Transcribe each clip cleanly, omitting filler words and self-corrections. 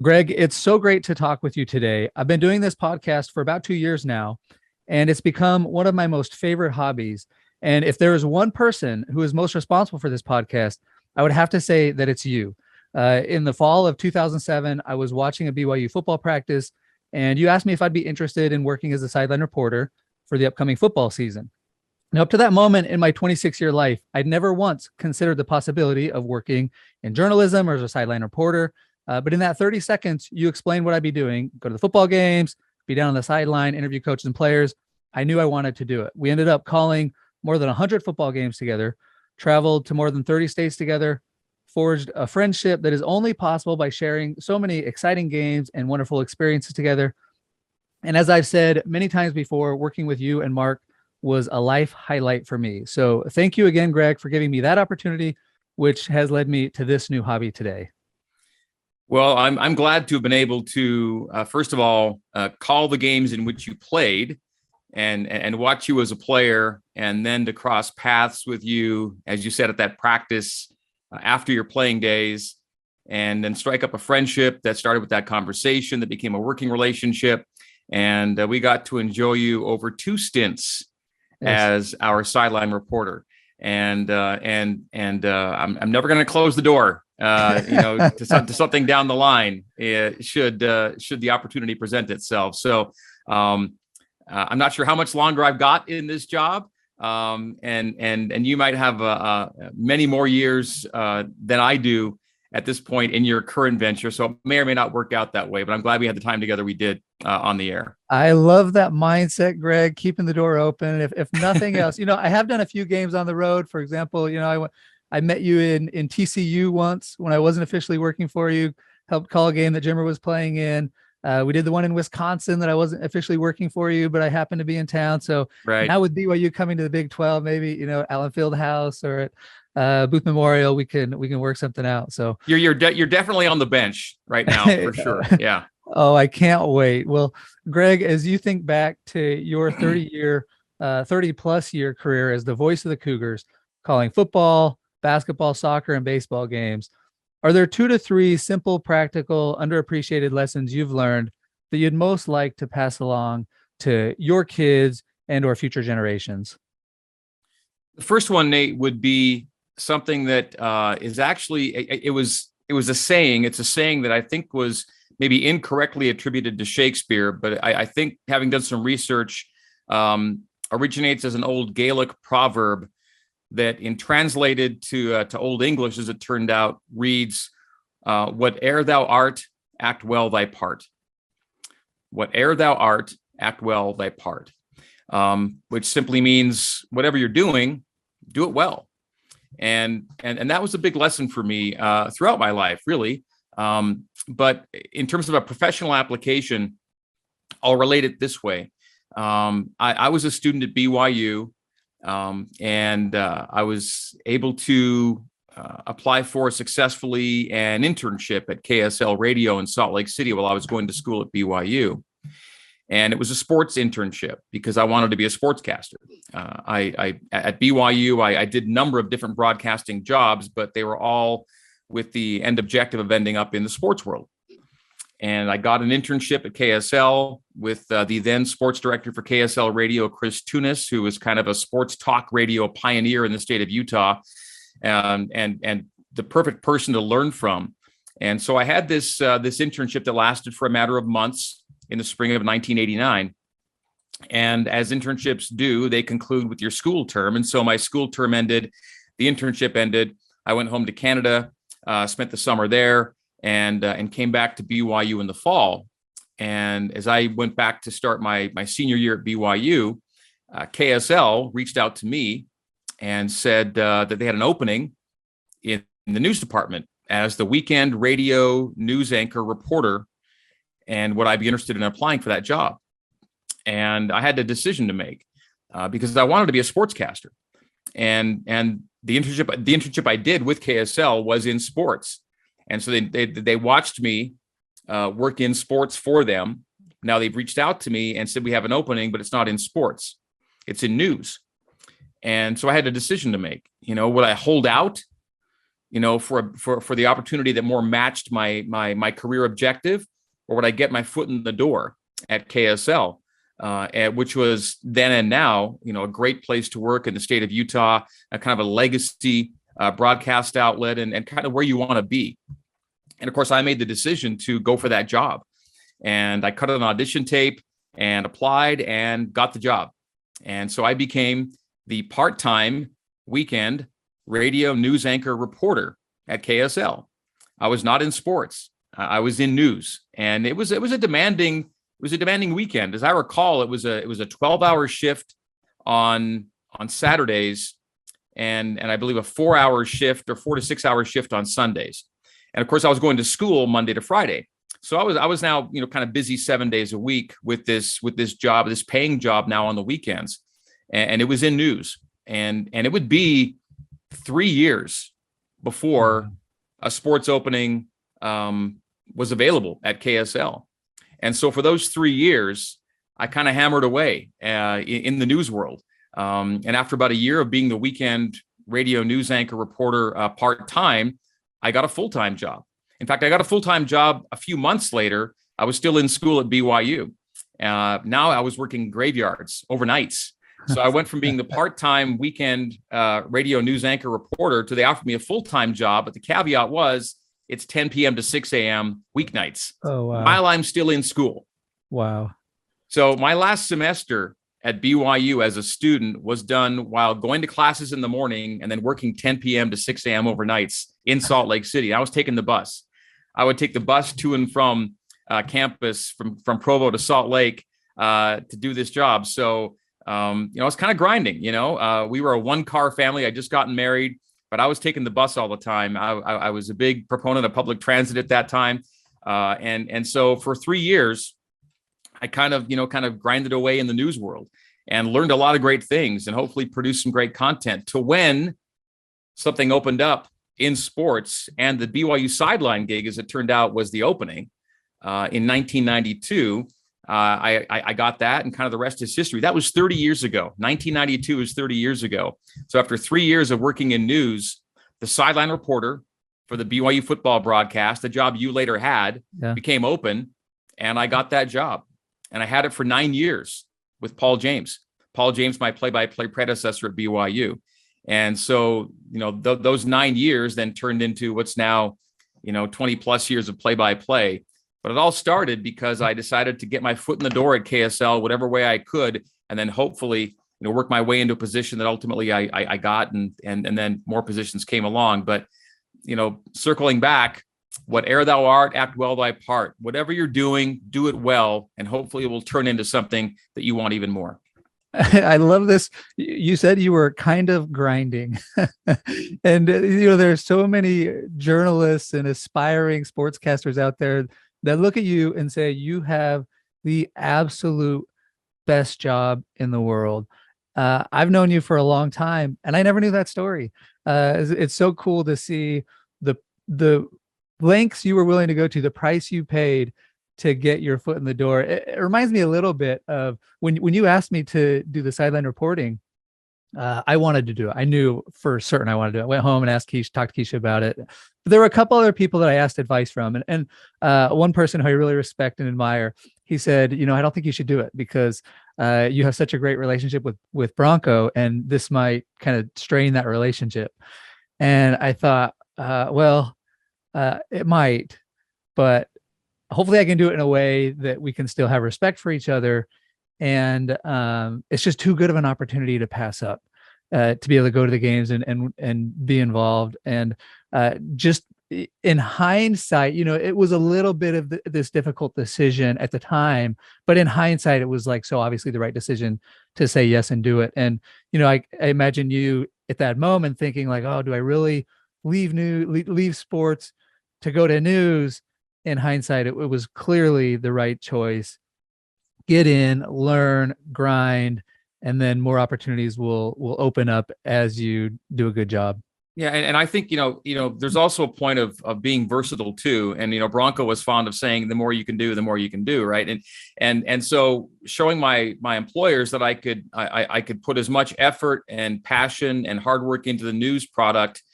Greg, it's so great to talk with you today. I've been doing this podcast for about 2 years now, and it's become one of my most favorite hobbies. And if there is one person who is most responsible for this podcast, I would have to say that it's you. In the fall of 2007, I was watching a BYU football practice, and you asked me if I'd be interested in working as a sideline reporter for the upcoming football season. Now, up to that moment in my 26-year life, I'd never once considered the possibility of working in journalism or as a sideline reporter. But in that 30 seconds, you explained what I'd be doing: go to the football games, be down on the sideline, interview coaches and players. I knew I wanted to do it. We ended up calling more than 100 football games together, traveled to more than 30 states together, forged a friendship that is only possible by sharing so many exciting games and wonderful experiences together. And as I've said many times before, working with you and Mark was a life highlight for me. So thank you again, Greg, for giving me that opportunity, which has led me to this new hobby today. Well, I'm glad to have been able to first of all call the games in which you played, and watch you as a player, and then to cross paths with you, as you said, at that practice after your playing days, and then strike up a friendship that started with that conversation that became a working relationship, and we got to enjoy you over two stints as our sideline reporter, and I'm never going to close the door. To something down the line, should the opportunity present itself. So I'm not sure how much longer I've got in this job, and you might have many more years than I do at this point in your current venture. So it may or may not work out that way, but I'm glad we had the time together we did on the air. I love that mindset, Greg, keeping the door open. If nothing else, I have done a few games on the road. For example, I met you in TCU once when I wasn't officially working for you, helped call a game that Jimmer was playing in. We did the one in Wisconsin that I wasn't officially working for you, but I happened to be in town. So right now with BYU coming to the Big 12, maybe, Allen Fieldhouse or at Booth Memorial, we can work something out. So you're definitely on the bench right now for sure. Yeah. Oh, I can't wait. Well, Greg, as you think back to your 30 plus year career as the voice of the Cougars, calling football, basketball, soccer, and baseball games, are there 2 to 3 simple, practical, underappreciated lessons you've learned that you'd most like to pass along to your kids and or future generations? The first one, Nate, would be something that is actually, it was a saying. It's a saying that I think was maybe incorrectly attributed to Shakespeare, but I think, having done some research, originates as an old Gaelic proverb that, in translated to Old English, as it turned out, reads, "Whate'er thou art, act well thy part. Whate'er thou art, act well thy part," which simply means whatever you're doing, do it well. And that was a big lesson for me throughout my life, really. But in terms of a professional application, I'll relate it this way. I was a student at BYU, and I was able to apply for successfully an internship at KSL Radio in Salt Lake City while I was going to school at BYU. And it was a sports internship because I wanted to be a sportscaster. At BYU, I did a number of different broadcasting jobs, but they were all with the end objective of ending up in the sports world. And I got an internship at KSL with the then sports director for KSL Radio, Chris Tunis, who was kind of a sports talk radio pioneer in the state of Utah, and the perfect person to learn from. And so I had this internship that lasted for a matter of months in the spring of 1989. And as internships do, they conclude with your school term. And so my school term ended, the internship ended. I went home to Canada, spent the summer there, and came back to BYU in the fall. And as I went back to start my senior year at BYU, KSL reached out to me and said that they had an opening in the news department as the weekend radio news anchor reporter, and would I be interested in applying for that job? And I had a decision to make because I wanted to be a sportscaster, and the internship I did with KSL was in sports. And so they watched me work in sports for them. Now they've reached out to me and said, we have an opening, but it's not in sports. It's in news. And so I had a decision to make. Would I hold out for the opportunity that more matched my career objective, or would I get my foot in the door at KSL, which was then and now, a great place to work in the state of Utah, a kind of a legacy broadcast outlet, and kind of where you want to be. And of course, I made the decision to go for that job, and I cut an audition tape and applied and got the job. And so I became the part-time weekend radio news anchor reporter at KSL. I was not in sports. I was in news, and it was a demanding weekend. As I recall, it was a 12-hour shift on Saturdays, and I believe a 4-hour shift or 4 to 6 hour shift on Sundays. And of course, I was going to school Monday to Friday. So I was now, kind of busy 7 days a week with this job, this paying job now on the weekends. And it was in news, and it would be 3 years before a sports opening was available at KSL. And so for those 3 years, I kind of hammered away in the news world. And after about a year of being the weekend radio news anchor reporter part-time, I got a full-time job. In fact, I got a full-time job a few months later. I was still in school at BYU. Now I was working graveyards, overnights. So I went from being the part-time weekend radio news anchor reporter to they offered me a full-time job. But the caveat was it's 10 p.m. to 6 a.m. weeknights. Oh, wow. While I'm still in school. Wow. So my last semester at BYU as a student was done while going to classes in the morning and then working 10 p.m. to 6 a.m. overnights in Salt Lake City. I was taking the bus. I would take the bus to and from campus from Provo to Salt Lake to do this job. So, it's kind of grinding, we were a 1-car family. I just gotten married, but I was taking the bus all the time. I was a big proponent of public transit at that time. And so for 3 years, I kind of grinded away in the news world and learned a lot of great things and hopefully produced some great content to when something opened up in sports, and the BYU sideline gig, as it turned out, was the opening in 1992. I got that, and kind of the rest is history. That was 30 years ago. 1992 is 30 years ago. So after 3 years of working in news, the sideline reporter for the BYU football broadcast, the job you later had, became open, and I got that job. And I had it for 9 years with Paul James. Paul James, my play-by-play predecessor at BYU. And so, those 9 years then turned into what's now, 20 plus years of play-by-play. But it all started because I decided to get my foot in the door at KSL, whatever way I could, and then hopefully, work my way into a position that ultimately I got, and then more positions came along. But, circling back, whate'er thou art, act well thy part. Whatever you're doing, do it well, and hopefully it will turn into something that you want even more. I love this. You said you were kind of grinding and, there's so many journalists and aspiring sportscasters out there that look at you and say, you have the absolute best job in the world. I've known you for a long time, and I never knew that story. It's so cool to see the lengths you were willing to go to, the price you paid to get your foot in the door. It reminds me a little bit of when you asked me to do the sideline reporting. I wanted to do it. I knew for certain I wanted to do it. I went home and talked to Keisha about it. But there were a couple other people that I asked advice from, and one person who I really respect and admire, he said, I don't think you should do it because you have such a great relationship with Bronco, and this might kind of strain that relationship. And I thought, it might, but hopefully I can do it in a way that we can still have respect for each other. And it's just too good of an opportunity to pass up, to be able to go to the games and be involved. And just in hindsight, it was a little bit of this difficult decision at the time, but in hindsight, it was like, so obviously the right decision to say yes and do it. And, I imagine you at that moment thinking like, oh, do I really leave sports to go to news? In hindsight, it was clearly the right choice. Get in, learn, grind, and then more opportunities will open up as you do a good job. Yeah, and I think there's also a point of being versatile too. And Bronco was fond of saying, the more you can do, the more you can do, right? And so showing my employers that I could put as much effort and passion and hard work into the news product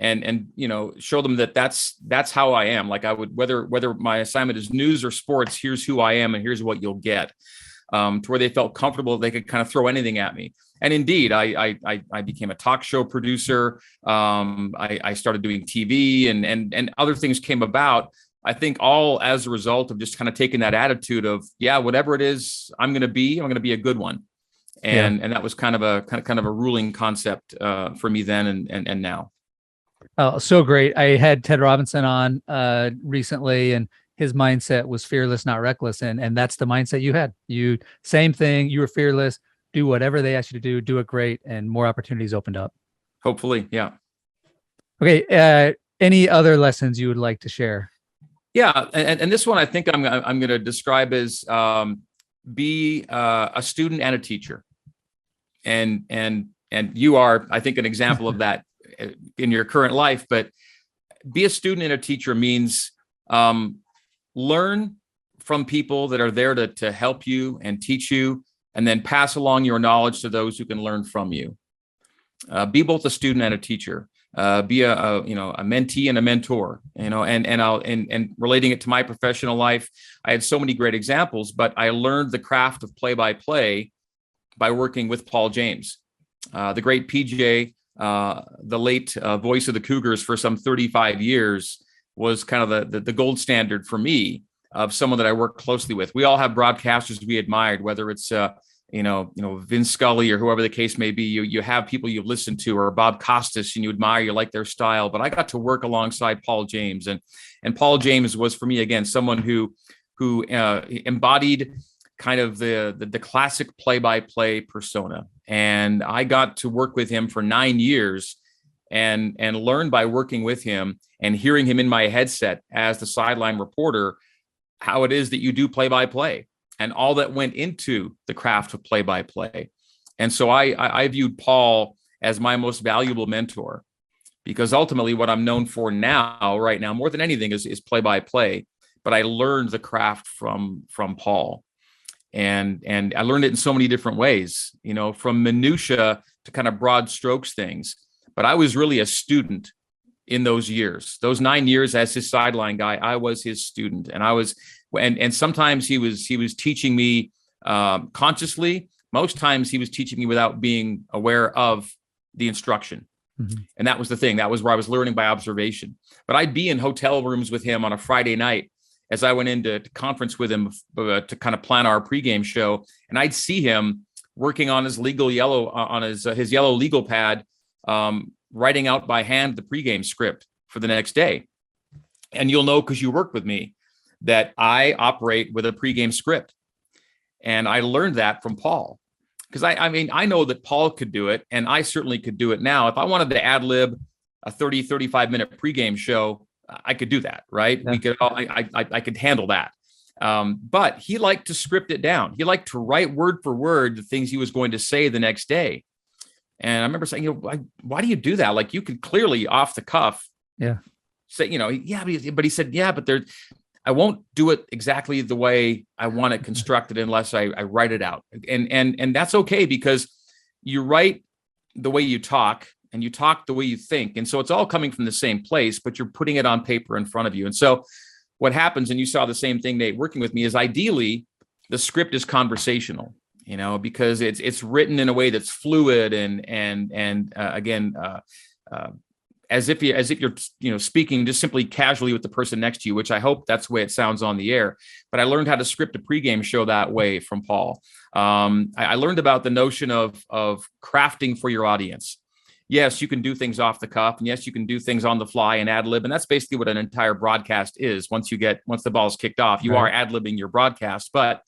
and show them that that's how I am. Like I would, whether my assignment is news or sports, here's who I am and here's what you'll get. To where they felt comfortable, they could kind of throw anything at me. And indeed, I became a talk show producer. I started doing TV and other things came about. I think all as a result of just kind of taking that attitude of, yeah, whatever it is I'm going to be a good one. And that was kind of a ruling concept for me then and now. Oh, so great. I had Ted Robinson on recently, and his mindset was fearless, not reckless. And that's the mindset you had. You same thing. You were fearless, do whatever they asked you to do it great. And more opportunities opened up. Hopefully. Yeah. Okay. Any other lessons you would like to share? Yeah. And this one, I think I'm going to describe as be a student and a teacher. And you are, I think, an example of that in your current life. But be a student and a teacher means learn from people that are there to help you and teach you, and then pass along your knowledge to those who can learn from you. Be both a student and a teacher. Be a mentee and a mentor. And relating it to my professional life, I had so many great examples, but I learned the craft of play-by-play by working with Paul James, the great PJ, the late voice of the Cougars for some 35 years, was kind of the gold standard for me of someone that I worked closely with. We all have broadcasters we admired, whether it's Vince Scully or whoever the case may be. You have people you've listened to, or Bob Costas, and you admire, you like their style. But I got to work alongside Paul James, and Paul James was for me again someone who embodied kind of the classic play-by-play persona. And I got to work with him for 9 years and learn by working with him and hearing him in my headset as the sideline reporter, how it is that you do play-by-play and all that went into the craft of play-by-play. And so I viewed Paul as my most valuable mentor, because ultimately what I'm known for right now, more than anything is play-by-play, but I learned the craft from Paul. And I learned it in so many different ways, from minutia to kind of broad strokes things. But I was really a student in those years, those 9 years as his sideline guy. I was his student, and sometimes he was teaching me consciously. Most times he was teaching me without being aware of the instruction. Mm-hmm. And that was the thing. That was where I was learning by observation. But I'd be in hotel rooms with him on a Friday night as I went into conference with him to kind of plan our pregame show, and I'd see him working on his his yellow legal pad, writing out by hand the pregame script for the next day. And you'll know, because you worked with me, that I operate with a pregame script, and I learned that from Paul. Because I know that Paul could do it, and I certainly could do it now. If I wanted to ad lib a 35 minute pregame show, I could do that, right? Yeah. I could handle that. But he liked to script it down. He liked to write word for word the things he was going to say the next day. And I remember saying, why do you do that? Like, you could clearly off the cuff, say, but he said, but I won't do it exactly the way I want it constructed unless I write it out. And that's okay, because you write the way you talk, and you talk the way you think. And so it's all coming from the same place, but you're putting it on paper in front of you. And so what happens, and you saw the same thing, Nate, working with me, is ideally the script is conversational, because it's written in a way that's fluid and as if you're speaking just simply casually with the person next to you, which I hope that's the way it sounds on the air. But I learned how to script a pregame show that way from Paul. I learned about the notion of crafting for your audience. Yes, you can do things off the cuff, and yes, you can do things on the fly and ad lib. And that's basically what an entire broadcast is. Once the ball's kicked off, you are ad libbing your broadcast. But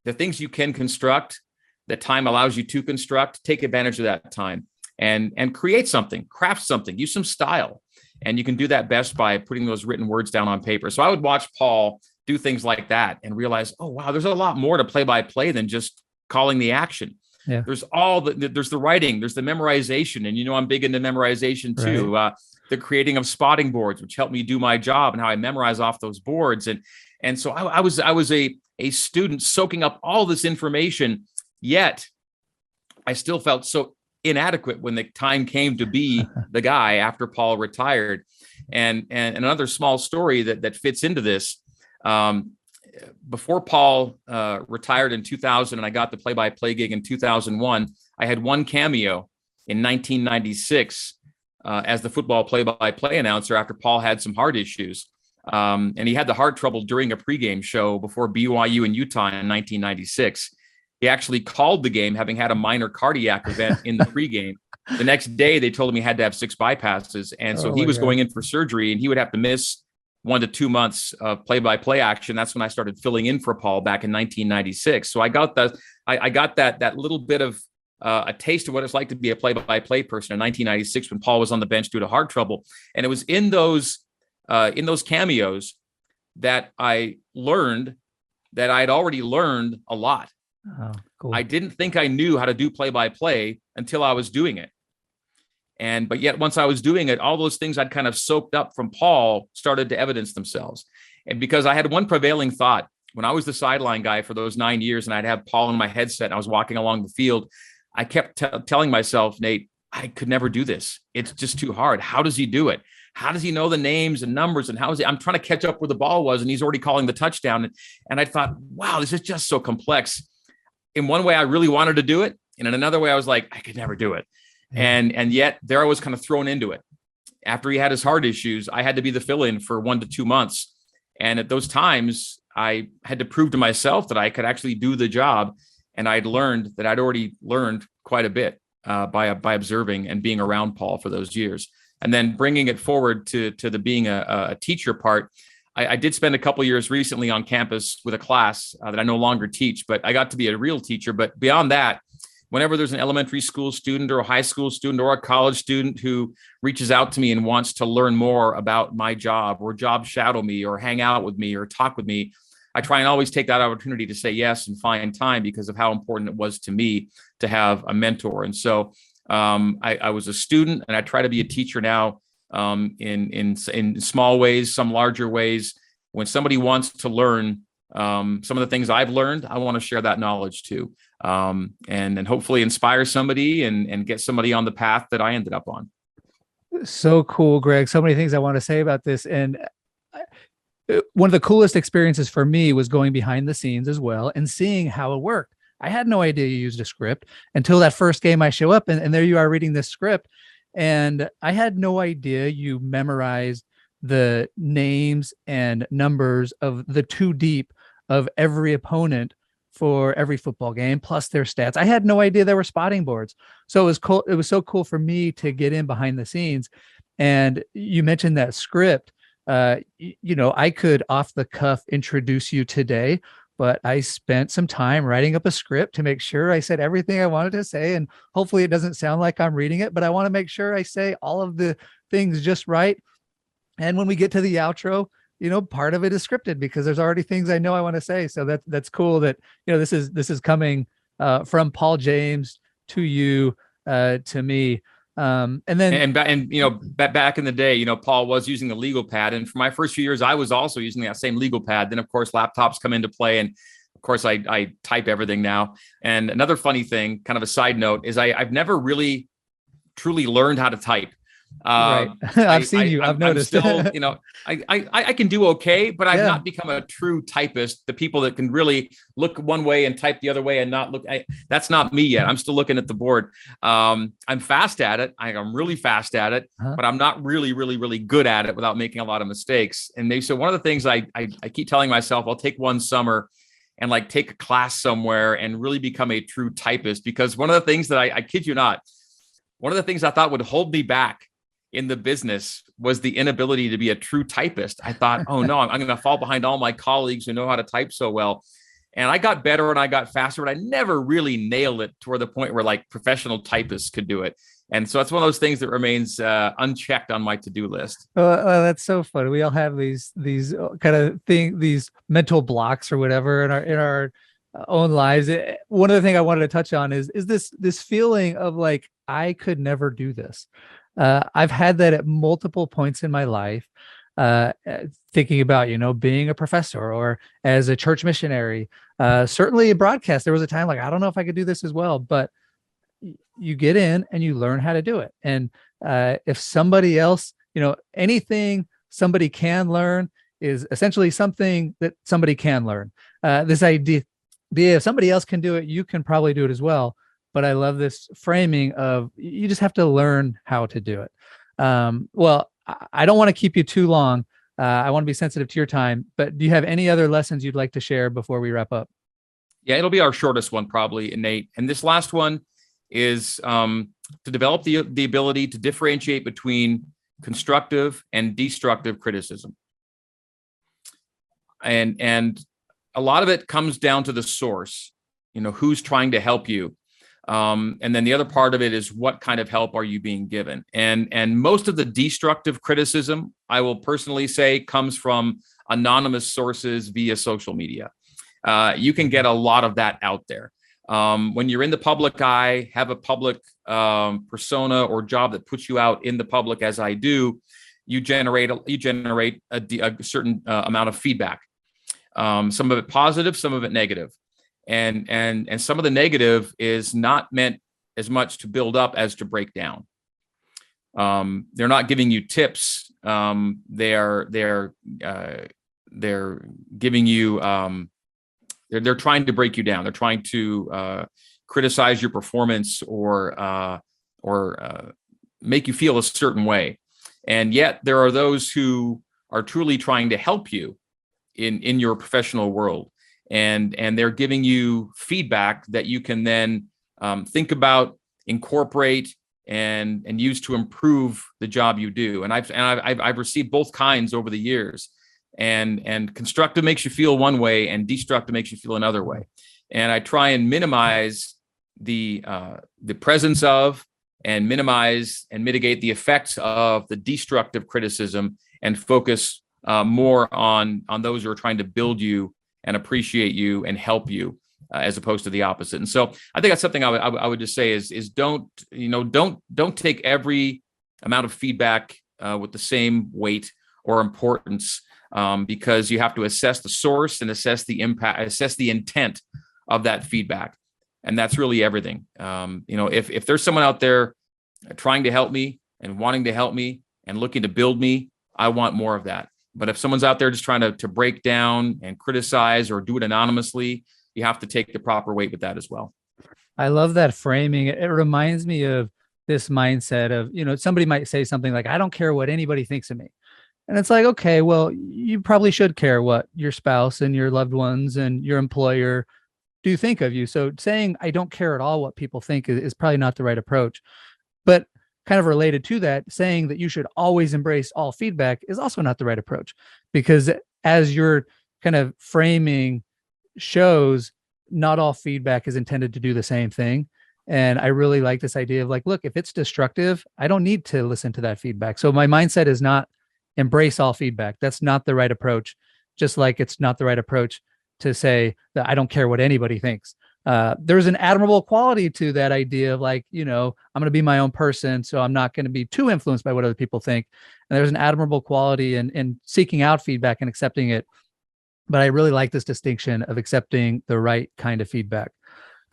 the things you can construct, that time allows you to construct, take advantage of that time and create something, craft something, use some style. And you can do that best by putting those written words down on paper. So I would watch Paul do things like that and realize, oh, wow, there's a lot more to play-by-play than just calling the action. Yeah. There's there's the writing, there's the memorization. And, I'm big into memorization too. Right. The creating of spotting boards, which helped me do my job, and how I memorize off those boards. And so I was a student soaking up all this information, yet I still felt so inadequate when the time came to be the guy after Paul retired. And another small story that fits into this. Before Paul retired in 2000 and I got the play-by-play gig in 2001, I had one cameo in 1996 as the football play-by-play announcer after Paul had some heart issues. And he had the heart trouble during a pregame show before BYU and Utah in 1996. He actually called the game having had a minor cardiac event in the pregame. The next day, they told him he had to have 6 bypasses. And so he was going in for surgery, and he would have to miss 1 to 2 months of play-by-play action. That's when I started filling in for Paul back in 1996. So I got that little bit of a taste of what it's like to be a play-by-play person in 1996 when Paul was on the bench due to heart trouble. And it was in those cameos that I learned that I'd already learned a lot. Oh, cool. I didn't think I knew how to do play-by-play until I was doing it. But yet once I was doing it, all those things I'd kind of soaked up from Paul started to evidence themselves. And because I had one prevailing thought when I was the sideline guy for those 9 years and I'd have Paul in my headset and I was walking along the field, I kept telling myself, Nate, I could never do this. It's just too hard. How does he do it? How does he know the names and numbers? And I'm trying to catch up where the ball was and he's already calling the touchdown. And I thought, wow, this is just so complex. In one way, I really wanted to do it. And in another way, I was like, I could never do it. And yet there I was kind of thrown into it. After he had his heart issues, I had to be the fill-in for 1 to 2 months. And at those times, I had to prove to myself that I could actually do the job. And I'd learned that I'd already learned quite a bit by observing and being around Paul for those years. And then bringing it forward to the being a teacher part, I did spend a couple of years recently on campus with a class that I no longer teach, but I got to be a real teacher. But beyond that, whenever there's an elementary school student or a high school student or a college student who reaches out to me and wants to learn more about my job or job shadow me or hang out with me or talk with me, I try and always take that opportunity to say yes and find time because of how important it was to me to have a mentor. And so I was a student and I try to be a teacher now in small ways, some larger ways. When somebody wants to learn some of the things I've learned, I want to share that knowledge too. And hopefully inspire somebody and get somebody on the path that I ended up on. So cool, Greg. So many things I want to say about this. And one of the coolest experiences for me was going behind the scenes as well and seeing how it worked. I had no idea you used a script until that first game I show up and there you are reading this script. And I had no idea you memorized the names and numbers of the 2 deep of every opponent for every football game, plus their stats. I had no idea there were spotting boards. So it was cool. It was so cool for me to get in behind the scenes. And you mentioned that script. I could off the cuff introduce you today, but I spent some time writing up a script to make sure I said everything I wanted to say. And hopefully it doesn't sound like I'm reading it, but I want to make sure I say all of the things just right. And when we get to the outro, part of it is scripted because there's already things I know I want to say. So that's cool that, this is coming from Paul James to you, to me. Back in the day, Paul was using the legal pad. And for my first few years, I was also using that same legal pad. Then of course, laptops come into play. And of course I type everything now. And another funny thing, kind of a side note, is I've never really truly learned how to type. Right. I've seen you. I've noticed. I'm still, I can do okay, but I've not become a true typist. The people that can really look one way and type the other way and not look, that's not me yet. I'm still looking at the board. I'm fast at it. I'm really fast at it, but I'm not really, really, really good at it without making a lot of mistakes. And so one of the things I keep telling myself, I'll take one summer and take a class somewhere and really become a true typist, because one of the things that I kid you not, one of the things I thought would hold me back in the business was the inability to be a true typist. I thought, oh no, I'm going to fall behind all my colleagues who know how to type so well. And I got better and I got faster, but I never really nailed it toward the point where professional typists could do it. And so it's one of those things that remains unchecked on my to-do list. Well, that's so funny. We all have these kind of these mental blocks or whatever in our own lives. One of the things I wanted to touch on is this feeling of I could never do this. I've had that at multiple points in my life, thinking about, being a professor or as a church missionary, certainly in broadcast. There was a time I don't know if I could do this as well, but you get in and you learn how to do it. And if somebody else, anything somebody can learn is essentially something that somebody can learn. This idea, if somebody else can do it, you can probably do it as well. But I love this framing of you just have to learn how to do it. Well, I don't want to keep you too long. I want to be sensitive to your time, but do you have any other lessons you'd like to share before we wrap up? Yeah, it'll be our shortest one probably, Nate. And this last one is to develop the ability to differentiate between constructive and destructive criticism. And a lot of it comes down to the source, who's trying to help you. And then the other part of it is what kind of help are you being given? And most of the destructive criticism, I will personally say, comes from anonymous sources via social media. You can get a lot of that out there. When you're in the public eye, have a public persona or job that puts you out in the public, as I do, you generate a certain amount of feedback. Some of it positive, some of it negative. And some of the negative is not meant as much to build up as to break down. They're not giving you tips. They're giving you, they're trying to break you down. They're trying to criticize your performance or make you feel a certain way. And yet there are those who are truly trying to help you in your professional world. And they're giving you feedback that you can then think about, incorporate, and use to improve the job you do. And I've received both kinds over the years. And constructive makes you feel one way, and destructive makes you feel another way. And I try and minimize the presence of, and minimize and mitigate the effects of the destructive criticism, and focus more on those who are trying to build you and appreciate you and help you, as opposed to the opposite. And so I think that's something I would just say is don't take every amount of feedback with the same weight or importance, because you have to assess the source and assess the impact, assess the intent of that feedback. And that's really everything. If there's someone out there trying to help me and wanting to help me and looking to build me, I want more of that. But if someone's out there just trying to break down and criticize or do it anonymously, you have to take the proper weight with that as well. I love that framing. It reminds me of this mindset of, somebody might say something like, I don't care what anybody thinks of me. And it's like, okay, well, you probably should care what your spouse and your loved ones and your employer do think of you. So saying, I don't care at all what people think is probably not the right approach. But kind of related to that, saying that you should always embrace all feedback is also not the right approach, because as your kind of framing shows, not all feedback is intended to do the same thing. And I really like this idea of like, look, if it's destructive, I don't need to listen to that feedback. So my mindset is not embrace all feedback. That's not the right approach. Just like it's not the right approach to say that I don't care what anybody thinks. There's an admirable quality to that idea of like, I'm going to be my own person, so I'm not going to be too influenced by what other people think. And there's an admirable quality in seeking out feedback and accepting it. But I really like this distinction of accepting the right kind of feedback.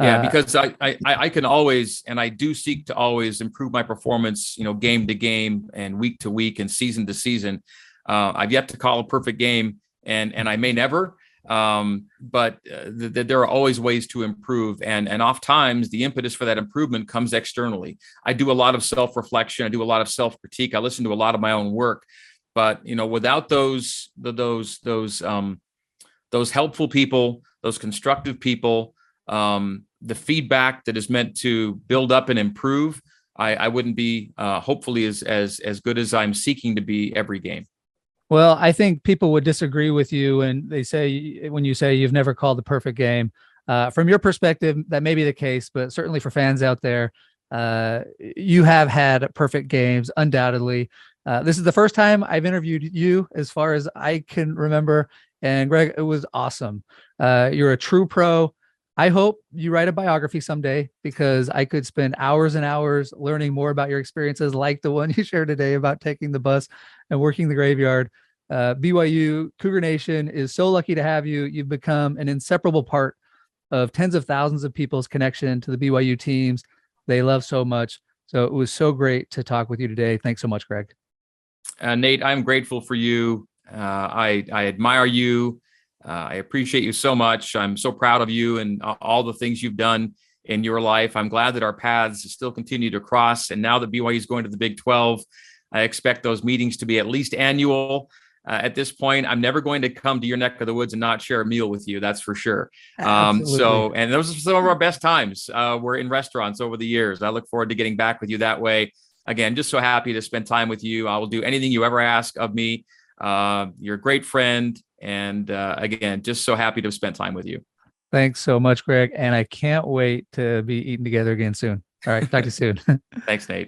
Yeah, because I can always, and I do seek to always improve my performance, game to game and week to week and season to season. I've yet to call a perfect game, and I may never. But there are always ways to improve, and oftentimes the impetus for that improvement comes externally. I do a lot of self-reflection. I do a lot of self-critique. I listen to a lot of my own work, but without those helpful people, those constructive people, the feedback that is meant to build up and improve, I wouldn't be hopefully as good as I'm seeking to be every game. Well, I think people would disagree with you, and they say when you say you've never called the perfect game. From your perspective, that may be the case, but certainly for fans out there, you have had perfect games, undoubtedly. This is the first time I've interviewed you, as far as I can remember, and Greg, it was awesome. You're a true pro. I hope you write a biography someday, because I could spend hours and hours learning more about your experiences, like the one you shared today about taking the bus and working the graveyard. BYU Cougar Nation is so lucky to have you. You've become an inseparable part of tens of thousands of people's connection to the BYU teams. they love so much. So it was so great to talk with you today. Thanks so much, Greg. Nate, I'm grateful for you. I admire you. I appreciate you so much. I'm so proud of you and all the things you've done in your life. I'm glad that our paths still continue to cross. And now that BYU is going to the Big 12, I expect those meetings to be at least annual. At this point, I'm never going to come to your neck of the woods and not share a meal with you. That's for sure. And those are some of our best times. We're in restaurants over the years. I look forward to getting back with you that way. Again, just so happy to spend time with you. I will do anything you ever ask of me. You're a great friend. And again, just so happy to have spent time with you. Thanks so much, Greg. And I can't wait to be eating together again soon. All right. Talk to you soon. Thanks, Nate.